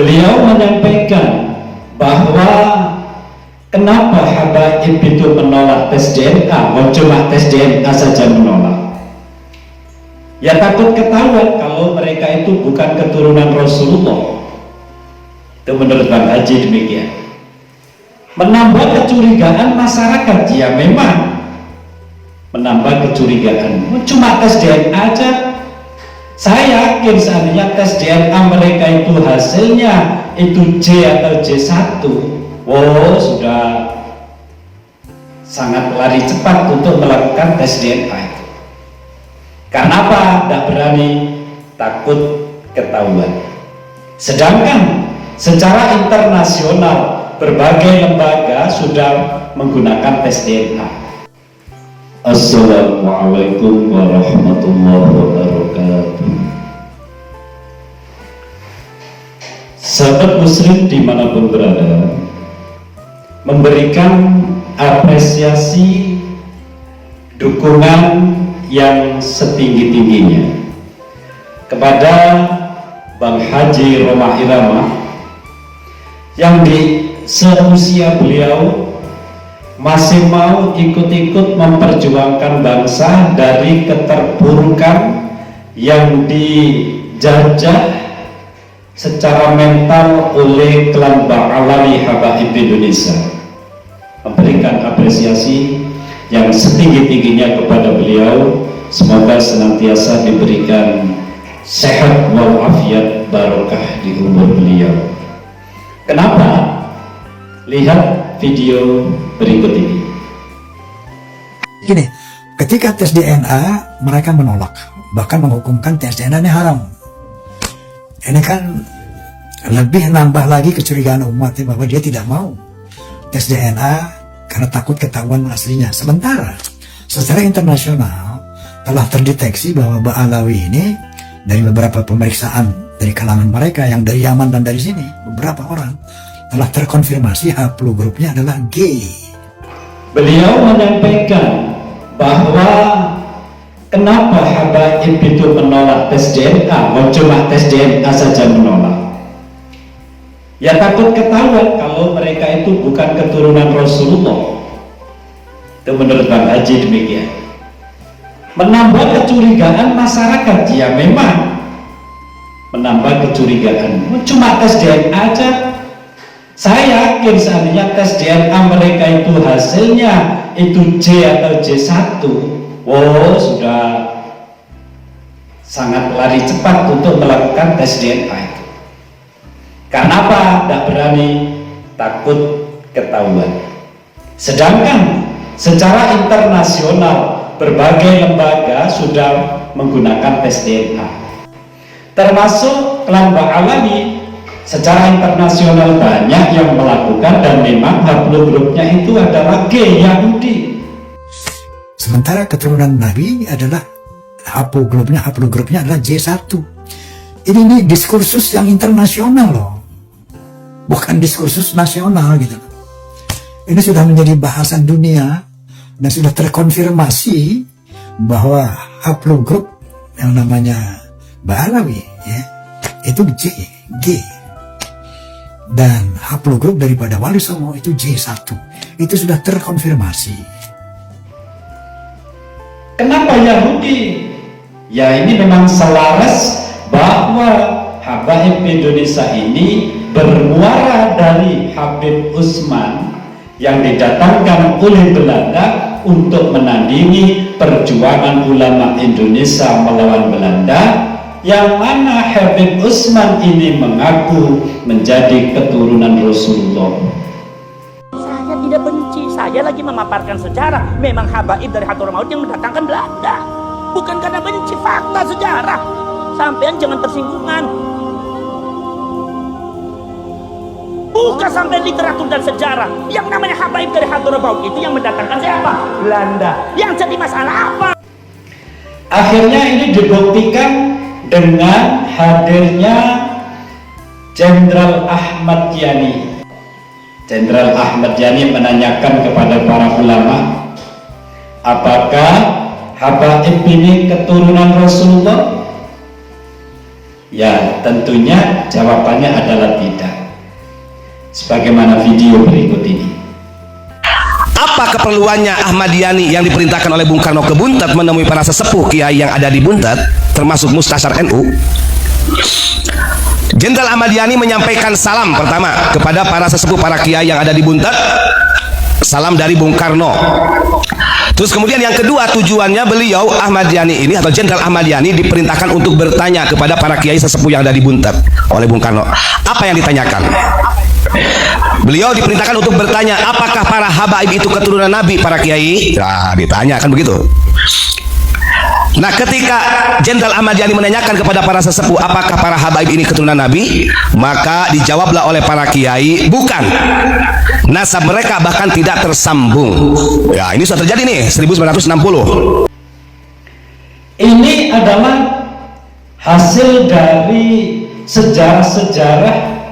Beliau menyampaikan bahwa kenapa Habaib itu menolak tes DNA, cuma tes DNA saja menolak. Ya takut ketahuan kalau mereka itu bukan keturunan Rasulullah. Itu menurut Bang Haji demikian. Menambah kecurigaan masyarakat, ya memang menambah kecurigaan. Cuma tes DNA aja. Saya yakin seandainya tes DNA mereka itu hasilnya itu J atau J1, wow, sudah sangat lari cepat untuk melakukan tes DNA itu. Karena apa? Tidak berani, takut ketahuan. Sedangkan secara internasional berbagai lembaga sudah menggunakan tes DNA. Assalamualaikum warahmatullahi wabarakatuh. Sahabat muslim dimanapun berada, memberikan apresiasi dukungan yang setinggi-tingginya kepada Bang Haji Roma Irama yang di seusia beliau masih mau ikut-ikut memperjuangkan bangsa dari keterpurukan yang dijajah secara mental oleh klan Ba'alawi Habaib Indonesia. Memberikan apresiasi yang setinggi-tingginya kepada beliau. Semoga senantiasa diberikan sehat walafiat barokah di umur beliau. Kenapa? Lihat video berikut ini. Gini, ketika tes DNA mereka menolak, bahkan menghukumkan tes DNA ini haram. Ini kan lebih nambah lagi kecurigaan umat bahwa dia tidak mau tes DNA karena takut ketahuan aslinya. Sementara secara internasional telah terdeteksi bahwa Ba'alawi ini dari beberapa pemeriksaan dari kalangan mereka yang dari Yaman dan dari sini, beberapa orang telah terkonfirmasi haplogrupnya adalah G. Beliau menyampaikan bahwa kenapa Habaib itu menolak tes DNA, cuma tes DNA saja menolak. Ya takut ketahuan kalau mereka itu bukan keturunan Rasulullah. Itu menurut Bang Haji demikian. Menambah kecurigaan masyarakat, ya memang menambah kecurigaan. Cuma tes DNA aja. Saya yakin seandainya tes DNA mereka itu hasilnya itu J atau J1, wow, sudah sangat lari cepat untuk melakukan tes DNA itu. Karena apa? Tidak berani, takut ketahuan. Sedangkan secara internasional berbagai lembaga sudah menggunakan tes DNA, termasuk klan Ba'alawi. Secara internasional banyak yang melakukan dan memang haplogrupnya itu adalah G, Yahudi. Sementara keturunan Nabi adalah haplogrupnya adalah J1. Ini diskursus yang internasional loh, bukan diskursus nasional gitu. Ini sudah menjadi bahasan dunia dan sudah terkonfirmasi bahwa haplogrup yang namanya Ba'alawi ya, itu G. Dan haplogrup daripada Wali Songo itu J1. Itu sudah terkonfirmasi. Kenapa Yahudi? Ya ini memang selaras bahwa Habaib Indonesia ini bermuara dari Habib Utsman yang didatangkan oleh Belanda untuk menandingi perjuangan ulama Indonesia melawan Belanda, yang mana Habib Utsman ini mengaku menjadi keturunan Rasulullah. Saya tidak benci, saya lagi memaparkan sejarah. Memang Habaib dari Hadramaut yang mendatangkan Belanda, bukan karena benci, fakta sejarah. Sampean jangan tersinggungan. Buka sampai literatur dan sejarah. Yang namanya Habaib dari Hadramaut itu yang mendatangkan siapa? Belanda. Yang jadi masalah apa? Akhirnya ini dibuktikan dengan hadirnya Jenderal Ahmad Yani. Jenderal Ahmad Yani menanyakan kepada para ulama, apakah Habaib ini keturunan Rasulullah? Ya, tentunya jawabannya adalah tidak. Sebagaimana video berikut ini. Apa keperluannya Ahmadiyani yang diperintahkan oleh Bung Karno ke Buntet menemui para sesepuh kiai yang ada di Buntet, termasuk Mustasyar NU? Jenderal Ahmadiyani menyampaikan salam pertama kepada para sesepuh para kiai yang ada di Buntet, salam dari Bung Karno. Terus kemudian yang kedua, tujuannya beliau Ahmadiyani ini atau Jenderal Ahmadiyani diperintahkan untuk bertanya kepada para kiai sesepuh yang ada di Buntet oleh Bung Karno. Apa yang ditanyakan? Beliau diperintahkan untuk bertanya, apakah para habaib itu keturunan Nabi, para kiai? Nah, ditanya kan begitu. Nah, ketika Jenderal Ahmadiyani menanyakan kepada para sesepuh, apakah para habaib ini keturunan Nabi, maka dijawablah oleh para kiai, bukan. Nasab mereka bahkan tidak tersambung. Ya, ini sudah terjadi nih 1960. Ini adalah hasil dari sejarah-sejarah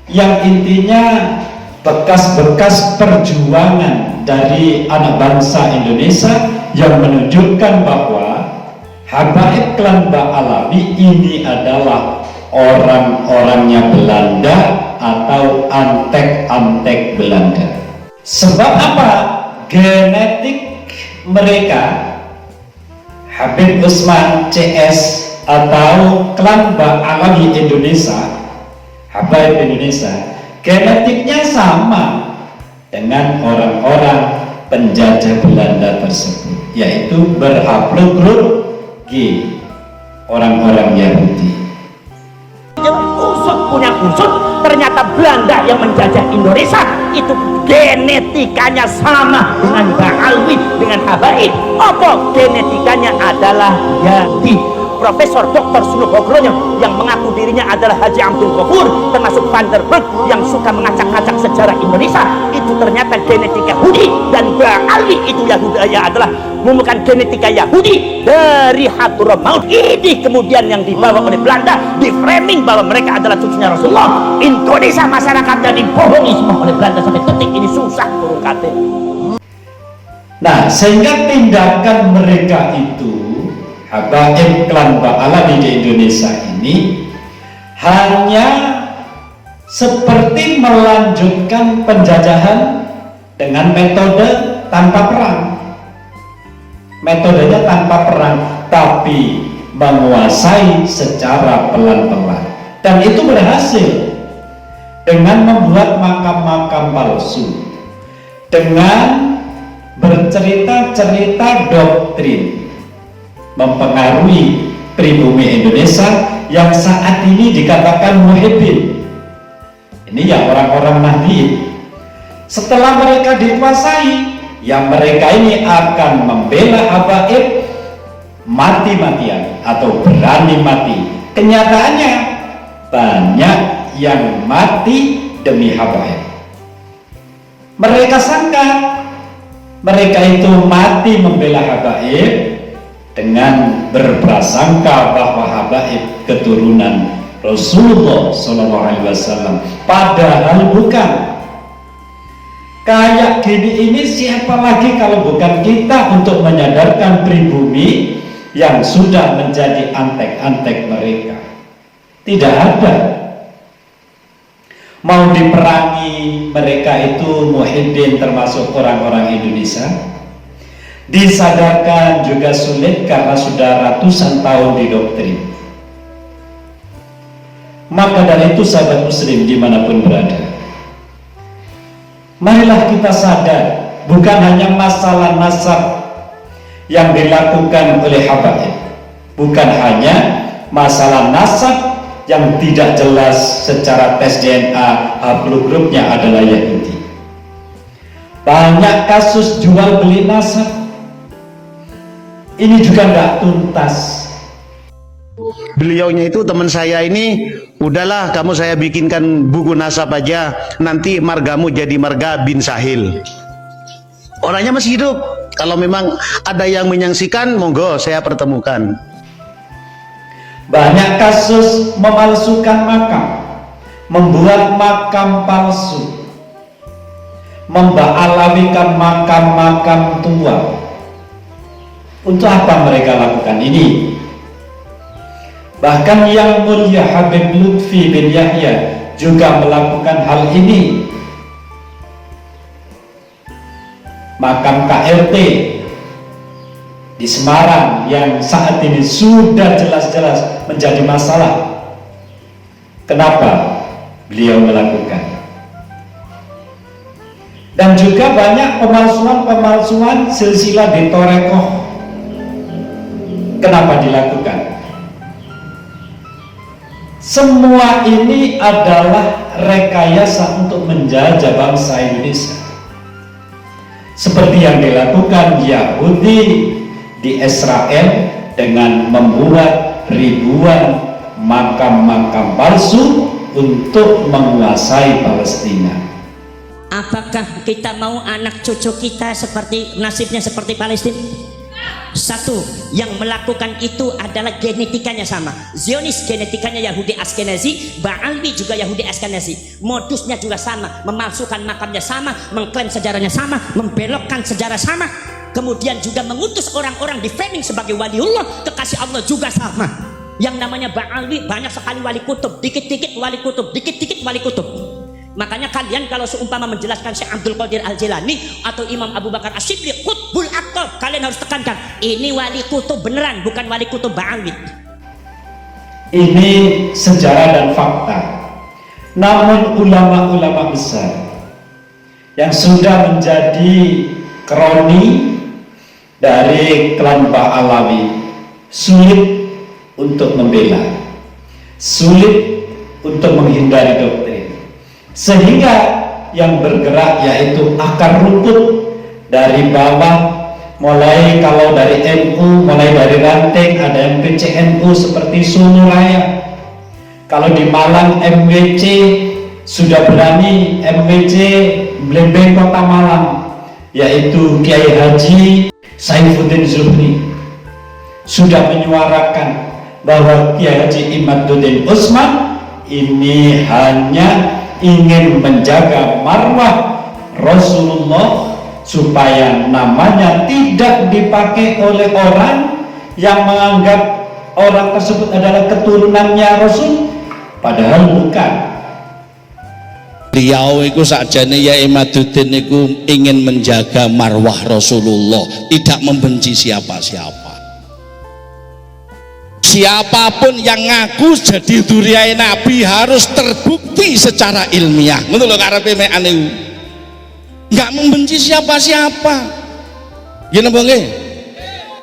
yang intinya bekas-bekas perjuangan dari anak bangsa Indonesia yang menunjukkan bahwa habaib klan Ba'alawi ini adalah orang-orangnya Belanda atau antek-antek Belanda. Sebab apa? Genetik mereka, Habib Usman CS atau klan Ba'alawi Indonesia, habaib Indonesia, genetiknya sama dengan orang-orang penjajah Belanda tersebut, yaitu berhaplogrup G, orang-orang Yahudi. Usut punya usut, ternyata Belanda yang menjajah Indonesia itu genetikanya sama dengan Ba'alawi, dengan habaib. Apa genetikanya adalah Yahudi. Profesor Dr. Sunu Bogroño yang mengaku dirinya adalah Haji Abdul Ghafur, termasuk Vanderbilt yang suka mengacak-acak sejarah Indonesia, itu ternyata genetika Yahudi. Dan Ba'alawi itu Yahudi adalah merupakan genetika Yahudi dari Hadramaut. Ini kemudian yang dibawa oleh Belanda, di framing bahwa mereka adalah cucunya Rasulullah. Indonesia masyarakatnya dibohongi semua oleh Belanda sampai detik ini, susah turun kate. Nah, sehingga tindakan mereka itu, habaib klan Ba'alawi di Indonesia ini, hanya seperti melanjutkan penjajahan dengan metode tanpa perang. Metodenya tanpa perang, tapi menguasai secara pelan-pelan. Dan itu berhasil dengan membuat makam-makam palsu, dengan bercerita-cerita doktrin, mempengaruhi pribumi Indonesia yang saat ini dikatakan muhibbin. Ini ya orang-orang Nahdliyin. Setelah mereka dikuasai, yang mereka ini akan membela habaib mati-matian atau berani mati. Kenyataannya banyak yang mati demi habaib. Mereka sangka mereka itu mati membela habaib dengan berprasangka bahwa habaib keturunan Rasulullah SAW, padahal bukan. Kayak gini ini siapa lagi kalau bukan kita untuk menyadarkan pribumi yang sudah menjadi antek-antek mereka. Tidak ada. Mau diperangi mereka itu muhibbin termasuk orang-orang Indonesia, disadarkan juga sulit karena sudah ratusan tahun didoktrin. Maka dari itu sahabat muslim dimanapun berada, marilah kita sadar, bukan hanya masalah nasab yang dilakukan oleh habaib, bukan hanya masalah nasab yang tidak jelas secara tes DNA, haplogrupnya adalah Yahudi. Banyak kasus jual beli nasab, ini juga nggak tuntas. Beliaunya itu teman saya ini, udahlah kamu saya bikinkan buku nasab aja, nanti margamu jadi marga bin Sahil. Orangnya masih hidup. Kalau memang ada yang menyaksikan, monggo saya pertemukan. Banyak kasus memalsukan makam, membuat makam palsu, memba'alawikan makam-makam tua. Untuk apa mereka lakukan ini? Bahkan Yang Mulia Habib Lutfi bin Yahya juga melakukan hal ini. Makam KRT di Semarang yang saat ini sudah jelas-jelas menjadi masalah. Kenapa beliau melakukan? Dan juga banyak pemalsuan silsilah di Torekoh. Kenapa dilakukan? Semua ini adalah rekayasa untuk menjajah bangsa Indonesia, seperti yang dilakukan Yahudi di Israel dengan membuat ribuan makam-makam palsu untuk menguasai Palestina. Apakah kita mau anak cucu kita seperti nasibnya seperti Palestina? Satu, yang melakukan itu adalah genetikanya sama. Zionis genetikanya Yahudi Askenazi, Ba'alwi juga Yahudi Askenazi. Modusnya juga sama, memalsukan makamnya sama, mengklaim sejarahnya sama, membelokkan sejarah sama. Kemudian juga mengutus orang-orang di framing sebagai waliullah, kekasih Allah juga sama. Yang namanya Ba'alwi banyak sekali wali kutub, dikit-dikit wali kutub, dikit-dikit wali kutub. Makanya kalian kalau seumpama menjelaskan Syekh Abdul Qadir Al-Jilani atau Imam Abu Bakar Asy-Syibli Qutbul Aqtab, kalian harus tekankan ini wali kutub beneran, bukan wali kutub Ba'alwi. Ini sejarah dan fakta. Namun ulama-ulama besar yang sudah menjadi kroni dari klan Ba'alawi sulit untuk membela, sulit untuk menghindari doktrin. Sehingga yang bergerak yaitu akar rumput dari bawah, mulai kalau dari NU, mulai dari ranting ada yang PCNU seperti Sunu Raya. Kalau di Malang MWC sudah berani, MWC Blembeng Kota Malang, yaitu Kiai Haji Saifuddin Zuhri sudah menyuarakan bahwa Kiai Haji Imaduddin Utsman ini hanya ingin menjaga marwah Rasulullah supaya namanya tidak dipakai oleh orang yang menganggap orang tersebut adalah keturunannya Rasul, padahal bukan. Beliau itu sakjane ya Imaduddin itu ingin menjaga marwah Rasulullah, tidak membenci siapa-siapa. Siapapun yang ngaku jadi duriai Nabi harus terbukti secara ilmiah. Ngono lho karepe mek ane. Enggak membenci siapa-siapa. Ya napa nggih?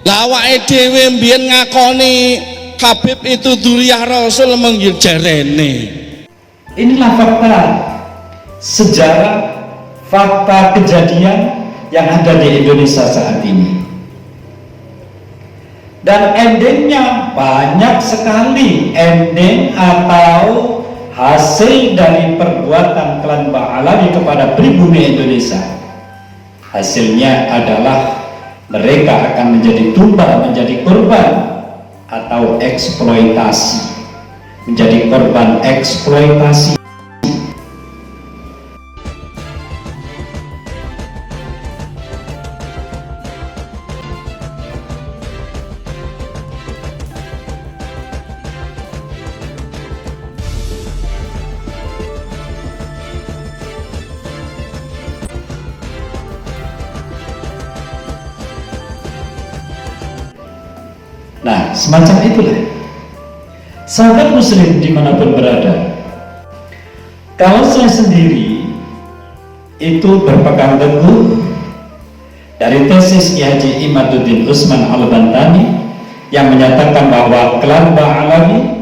Lah awake dhewe mbiyen ngakoni Habib itu duriah Rasul menggil jarene. Inilah fakta sejarah, fakta kejadian yang ada di Indonesia saat ini. Dan endingnya banyak sekali ending atau hasil dari perbuatan klan Ba'alawi kepada pribumi Indonesia. Hasilnya adalah mereka akan menjadi tumbal, menjadi korban atau eksploitasi, menjadi korban eksploitasi. Nah, semacam itulah sahabat muslim dimanapun berada. Kalau saya sendiri itu berpegang teguh dari tesis Kiai Haji Imaduddin Utsman Al-Bantani yang menyatakan bahwa klan Ba'alawi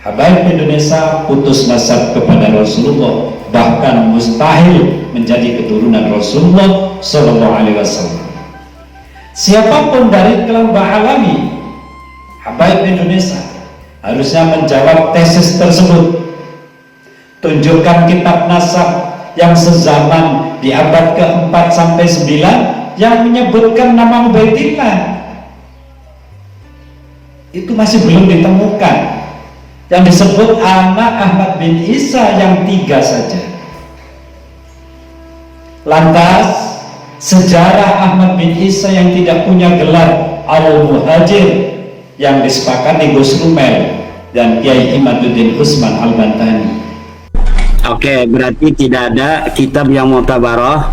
habaib Indonesia putus nasab kepada Rasulullah, bahkan mustahil menjadi keturunan Rasulullah Sallallahu Alaihi Wasallam. Siapapun dari klan Ba'alawi habaib Indonesia harusnya menjawab tesis tersebut. Tunjukkan kitab nasab yang sezaman di abad ke-4 sampai 9 yang menyebutkan nama Ubaidillah. Itu masih belum ditemukan. Yang disebut anak Ahmad bin Isa yang 3 saja. Lantas sejarah Ahmad bin Isa yang tidak punya gelar Al-Muhajir yang disepakati Gus Rumel dan Kiai Imaduddin Usman Al-Bantani. Oke, berarti tidak ada kitab yang mutabaroh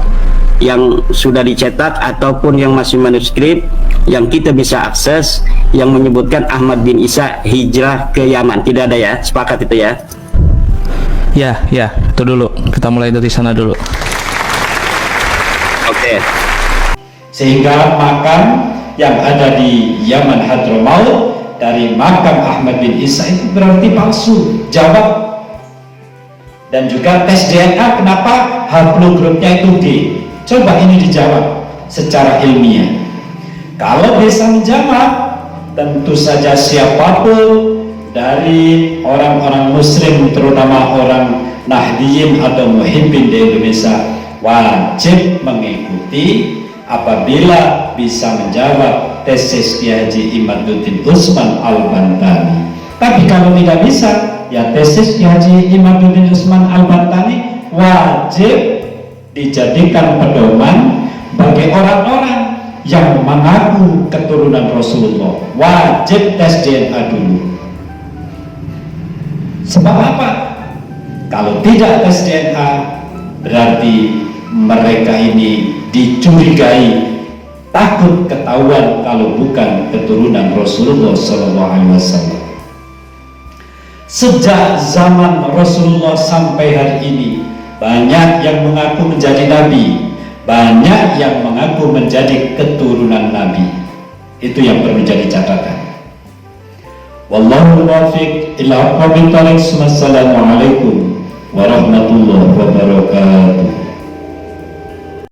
yang sudah dicetak ataupun yang masih manuskrip yang kita bisa akses yang menyebutkan Ahmad bin Isa hijrah ke Yaman. Tidak ada ya? Sepakat itu ya? Ya, itu dulu. Kita mulai dari sana dulu. Oke. Sehingga makam yang ada di Yaman Hadramaut dari makam Ahmad bin Isa itu berarti palsu. Jawab. Dan juga tes DNA, kenapa haplogrupnya itu G? Coba ini dijawab secara ilmiah. Kalau bisa menjawab, tentu saja siapapun dari orang-orang muslim, terutama orang Nahdiyin atau Muhibbin di Indonesia, wajib mengikuti apabila bisa menjawab tesis Kiai Haji Imaduddin Usman Al-Bantani. Tapi kalau tidak bisa, ya tesis Kiai Haji Imaduddin Usman Al-Bantani wajib dijadikan pedoman bagi orang-orang yang mengaku keturunan Rasulullah. Wajib tes DNA dulu. Sebab apa? Kalau tidak tes DNA, berarti mereka ini dicurigai, takut ketahuan kalau bukan keturunan Rasulullah SAW. Sejak zaman Rasulullah sampai hari ini, banyak yang mengaku menjadi nabi, banyak yang mengaku menjadi keturunan nabi. Itu yang perlu jadi catatan. Wallahu muwaffiq ila aqwamit thoriq. Wassalamualaikum warahmatullahi wabarakatuh.